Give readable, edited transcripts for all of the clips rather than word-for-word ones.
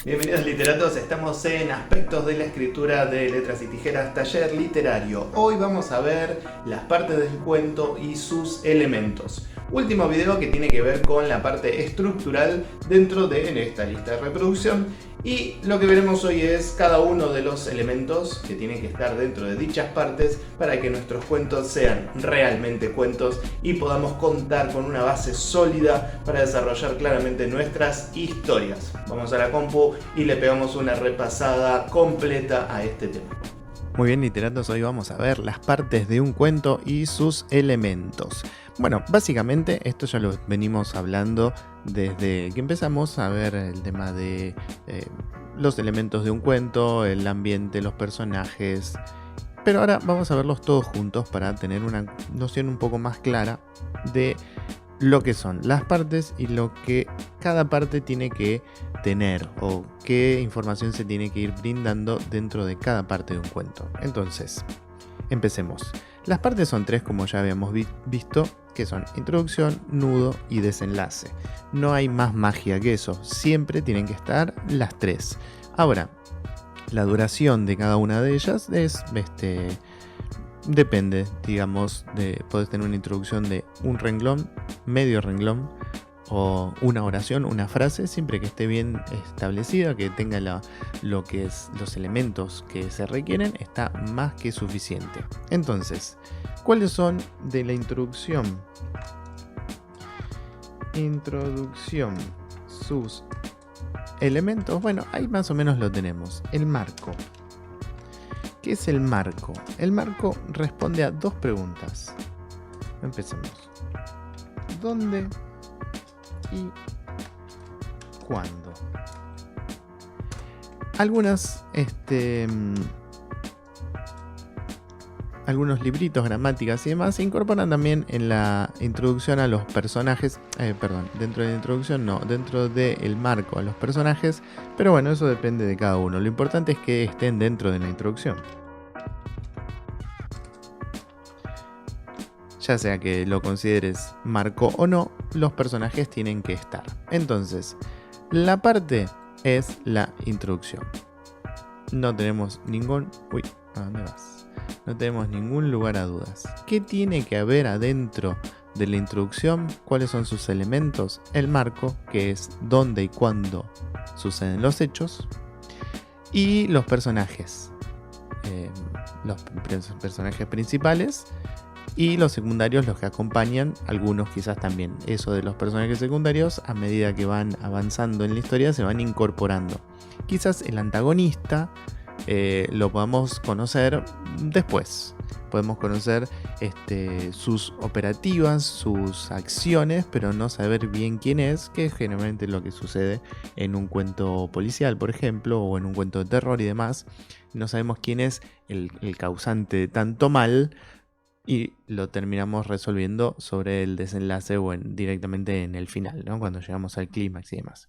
Bienvenidos literatos, estamos en Aspectos de la Escritura de Letras y Tijeras, taller literario. Hoy vamos a ver las partes del cuento y sus elementos. Último video que tiene que ver con la parte estructural dentro de esta lista de reproducción. Y lo que veremos hoy es cada uno de los elementos que tienen que estar dentro de dichas partes para que nuestros cuentos sean realmente cuentos y podamos contar con una base sólida para desarrollar claramente nuestras historias. Vamos a la compu y le pegamos una repasada completa a este tema. Muy bien, literatos, hoy vamos a ver las partes de un cuento y sus elementos. Bueno, básicamente esto ya lo venimos hablando desde que empezamos a ver el tema de los elementos de un cuento, el ambiente, los personajes. Pero ahora vamos a verlos todos juntos para tener una noción un poco más clara de lo que son las partes y lo que cada parte tiene que tener o qué información se tiene que ir brindando dentro de cada parte de un cuento. Entonces, empecemos. Las partes son tres, como ya habíamos visto, que son introducción, nudo y desenlace. No hay más magia que eso, siempre tienen que estar las tres. Ahora, la duración de cada una de ellas es depende, digamos, podés tener una introducción de un renglón, medio renglón o una oración, una frase, siempre que esté bien establecida, que tenga lo que es los elementos que se requieren, está más que suficiente. Entonces, ¿cuáles son de la introducción? Introducción, sus elementos, bueno, ahí más o menos lo tenemos. El marco. ¿Qué es el marco? El marco responde a dos preguntas. Empecemos. ¿Dónde y cuándo? Algunos libritos, gramáticas y demás se incorporan también en la introducción a los personajes, dentro de la introducción no, dentro del marco a los personajes, pero bueno, eso depende de cada uno. Lo importante es que estén dentro de la introducción. Ya sea que lo consideres marco o no, los personajes tienen que estar. Entonces, la parte es la introducción. No tenemos ningún... Uy, ¿a dónde vas? No tenemos ningún lugar a dudas. ¿Qué tiene que haber adentro de la introducción? ¿Cuáles son sus elementos? El marco, que es dónde y cuándo suceden los hechos. Y los personajes. Los personajes principales. Y los secundarios, los que acompañan, algunos quizás también. Eso de los personajes secundarios, a medida que van avanzando en la historia, se van incorporando. Quizás el antagonista lo podamos conocer después. Podemos conocer sus operativas, sus acciones, pero no saber bien quién es, que es generalmente lo que sucede en un cuento policial, por ejemplo, o en un cuento de terror y demás. No sabemos quién es el causante de tanto mal, y lo terminamos resolviendo sobre el desenlace o directamente en el final, ¿no? Cuando llegamos al clímax y demás.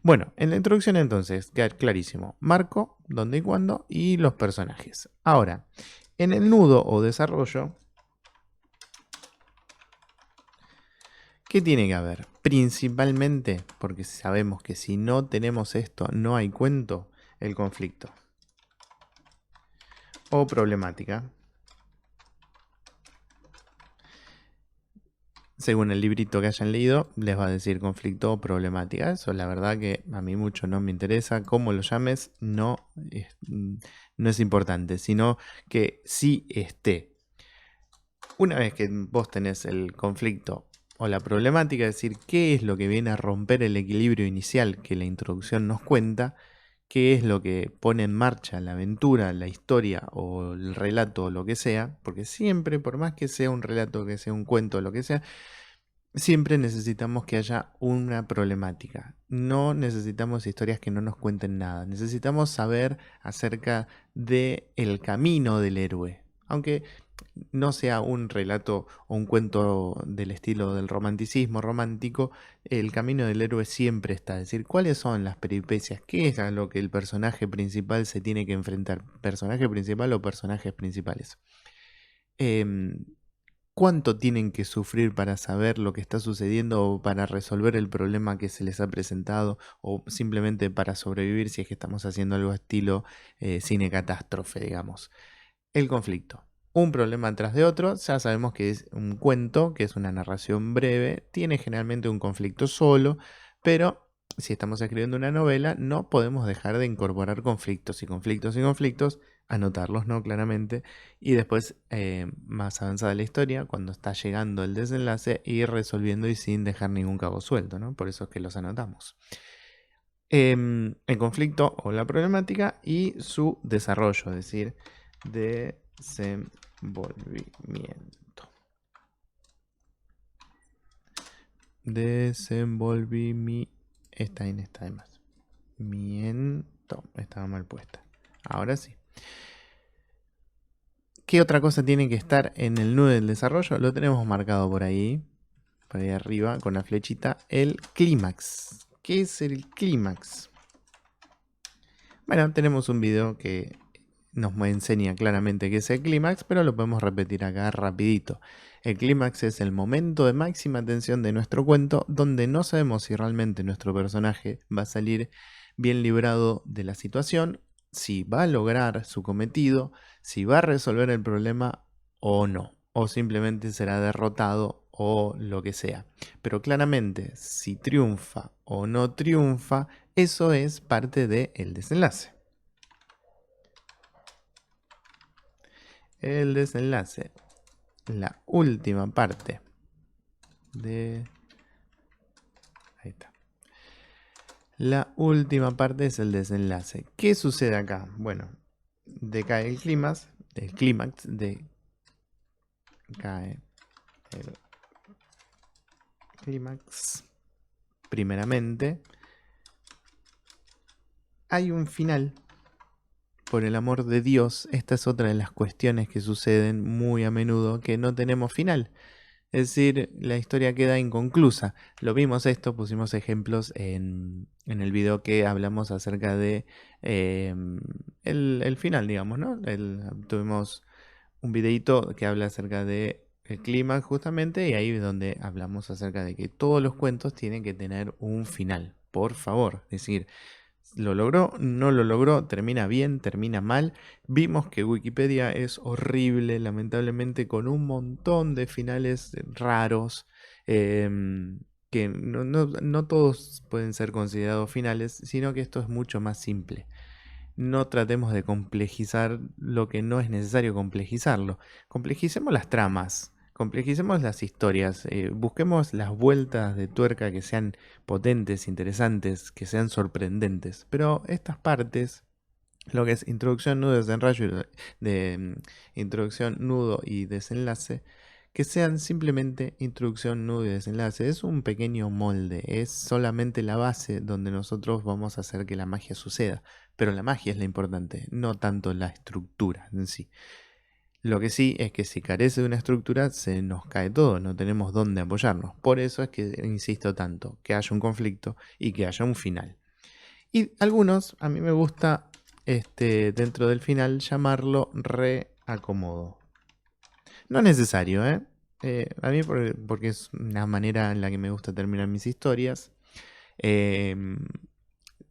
Bueno, en la introducción entonces queda clarísimo. Marco, dónde y cuándo y los personajes. Ahora, en el nudo o desarrollo, ¿qué tiene que haber? Principalmente, porque sabemos que si no tenemos esto, no hay cuento, el conflicto o problemática. Según el librito que hayan leído, les va a decir conflicto o problemática. Eso la verdad que a mí mucho no me interesa. Cómo lo llames no es importante, sino que sí esté. Una vez que vos tenés el conflicto o la problemática, es decir, qué es lo que viene a romper el equilibrio inicial que la introducción nos cuenta, qué es lo que pone en marcha la aventura, la historia o el relato o lo que sea, porque siempre, por más que sea un relato, que sea un cuento o lo que sea, siempre necesitamos que haya una problemática. No necesitamos historias que no nos cuenten nada. Necesitamos saber acerca del camino del héroe. Aunque no sea un relato o un cuento del estilo del romanticismo romántico, el camino del héroe siempre está. Es decir, cuáles son las peripecias, qué es a lo que el personaje principal se tiene que enfrentar. Personaje principal o personajes principales. ¿Cuánto tienen que sufrir para saber lo que está sucediendo o para resolver el problema que se les ha presentado o simplemente para sobrevivir si es que estamos haciendo algo estilo cine catástrofe, digamos? El conflicto. Un problema tras de otro, ya sabemos que es un cuento, que es una narración breve, tiene generalmente un conflicto solo, pero si estamos escribiendo una novela no podemos dejar de incorporar conflictos y conflictos y conflictos, anotarlos, ¿no? Claramente, y después, más avanzada la historia, cuando está llegando el desenlace, ir resolviendo y sin dejar ningún cabo suelto, ¿no? Por eso es que los anotamos. El conflicto o la problemática y su desarrollo, es decir, desenvolvimiento. Esta de más. Miento. Estaba mal puesta. Ahora sí. ¿Qué otra cosa tiene que estar en el nudo del desarrollo? Lo tenemos marcado por ahí arriba, con la flechita. El clímax. ¿Qué es el clímax? Bueno, tenemos un video que nos enseña claramente qué es el clímax, pero lo podemos repetir acá rapidito. El clímax es el momento de máxima tensión de nuestro cuento, donde no sabemos si realmente nuestro personaje va a salir bien librado de la situación, si va a lograr su cometido, si va a resolver el problema o no, o simplemente será derrotado o lo que sea. Pero claramente, si triunfa o no triunfa, eso es parte del desenlace. El desenlace, la última parte de... Ahí está. La última parte es el desenlace. ¿Qué sucede acá? Bueno, decae el clímax, cae el clímax. Primeramente, hay un final. Por el amor de Dios, esta es otra de las cuestiones que suceden muy a menudo, que no tenemos final. Es decir, la historia queda inconclusa. Lo vimos esto, pusimos ejemplos en el video que hablamos acerca de el final, digamos, ¿no? Tuvimos un videito que habla acerca de el clímax justamente, y ahí es donde hablamos acerca de que todos los cuentos tienen que tener un final. Por favor, es decir, ¿lo logró? ¿No lo logró? ¿Termina bien? ¿Termina mal? Vimos que Wikipedia es horrible, lamentablemente, con un montón de finales raros, que no todos pueden ser considerados finales, sino que esto es mucho más simple. No tratemos de complejizar lo que no es necesario complejizarlo. Complejicemos las tramas, complejicemos las historias, busquemos las vueltas de tuerca que sean potentes, interesantes, que sean sorprendentes. Pero estas partes, lo que es introducción, nudo, desenlace, introducción, nudo y desenlace, que sean simplemente introducción, nudo y desenlace. Es un pequeño molde, es solamente la base donde nosotros vamos a hacer que la magia suceda. Pero la magia es la importante, no tanto la estructura en sí. Lo que sí es que si carece de una estructura se nos cae todo, no tenemos dónde apoyarnos. Por eso es que insisto tanto, que haya un conflicto y que haya un final. Y algunos, a mí me gusta dentro del final llamarlo reacomodo. No es necesario, ¿eh? A mí porque es una manera en la que me gusta terminar mis historias.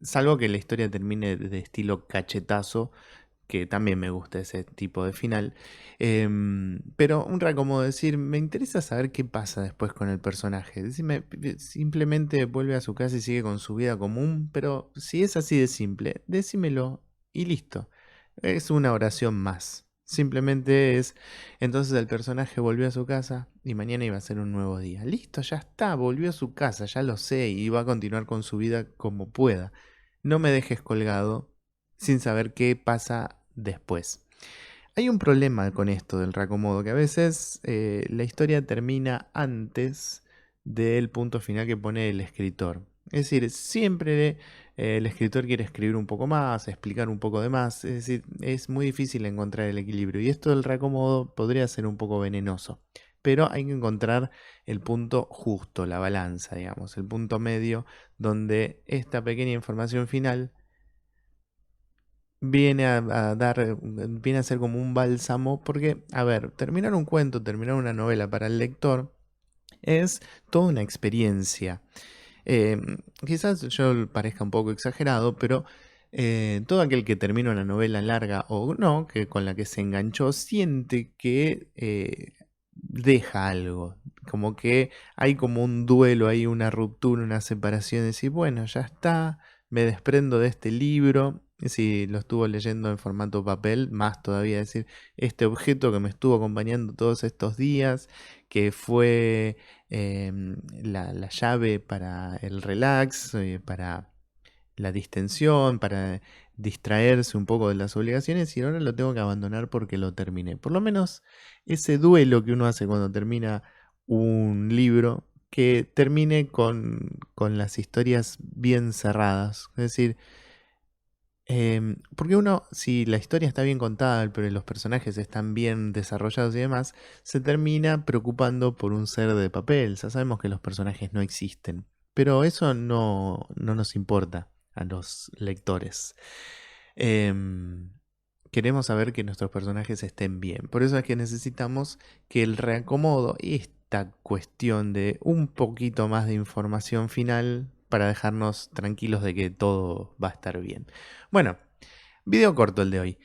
Salvo que la historia termine de estilo cachetazo, que también me gusta ese tipo de final. Pero un reacomodo, decir, me interesa saber qué pasa después con el personaje. Decime, simplemente vuelve a su casa y sigue con su vida común, pero si es así de simple, decímelo y listo. Es una oración más. Simplemente es, entonces el personaje volvió a su casa y mañana iba a ser un nuevo día. Listo, ya está, volvió a su casa, ya lo sé, y va a continuar con su vida como pueda. No me dejes colgado sin saber qué pasa después. Hay un problema con esto del reacomodo, que a veces la historia termina antes del punto final que pone el escritor. Es decir, siempre el escritor quiere escribir un poco más, explicar un poco de más. Es decir, es muy difícil encontrar el equilibrio. Y esto del reacomodo podría ser un poco venenoso. Pero hay que encontrar el punto justo, la balanza, digamos, el punto medio donde esta pequeña información final viene a ser como un bálsamo, porque, a ver, terminar un cuento, terminar una novela para el lector es toda una experiencia. Quizás yo parezca un poco exagerado, pero todo aquel que termina una novela larga o no, que con la que se enganchó, siente que deja algo, como que hay como un duelo, hay una ruptura, una separación, decir, bueno, ya está, me desprendo de este libro. Y si lo estuvo leyendo en formato papel, más todavía decir, este objeto que me estuvo acompañando todos estos días, que fue la llave para el relax, para la distensión, para distraerse un poco de las obligaciones, y ahora lo tengo que abandonar porque lo terminé. Por lo menos ese duelo que uno hace cuando termina un libro, que termine con las historias bien cerradas. Es decir, porque uno, si la historia está bien contada, pero los personajes están bien desarrollados y demás, se termina preocupando por un ser de papel. Ya sabemos que los personajes no existen, pero eso no nos importa a los lectores. Em, Queremos saber que nuestros personajes estén bien. Por eso es que necesitamos que el reacomodo y esta cuestión de un poquito más de información final para dejarnos tranquilos de que todo va a estar bien. Bueno, video corto el de hoy.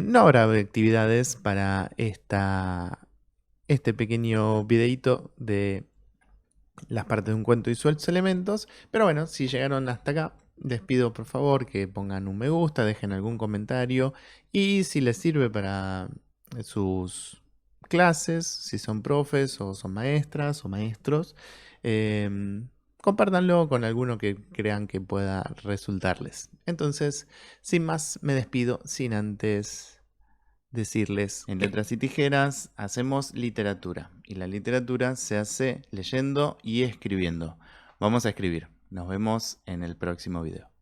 No habrá actividades para este pequeño videíto de las partes de un cuento y sus elementos. Pero bueno, si llegaron hasta acá, les pido por favor que pongan un me gusta, dejen algún comentario y si les sirve para sus clases, si son profes o son maestras o maestros, compártanlo con alguno que crean que pueda resultarles. Entonces, sin más, me despido sin antes decirles, en Letras y Tijeras hacemos literatura y la literatura se hace leyendo y escribiendo. Vamos a escribir. Nos vemos en el próximo video.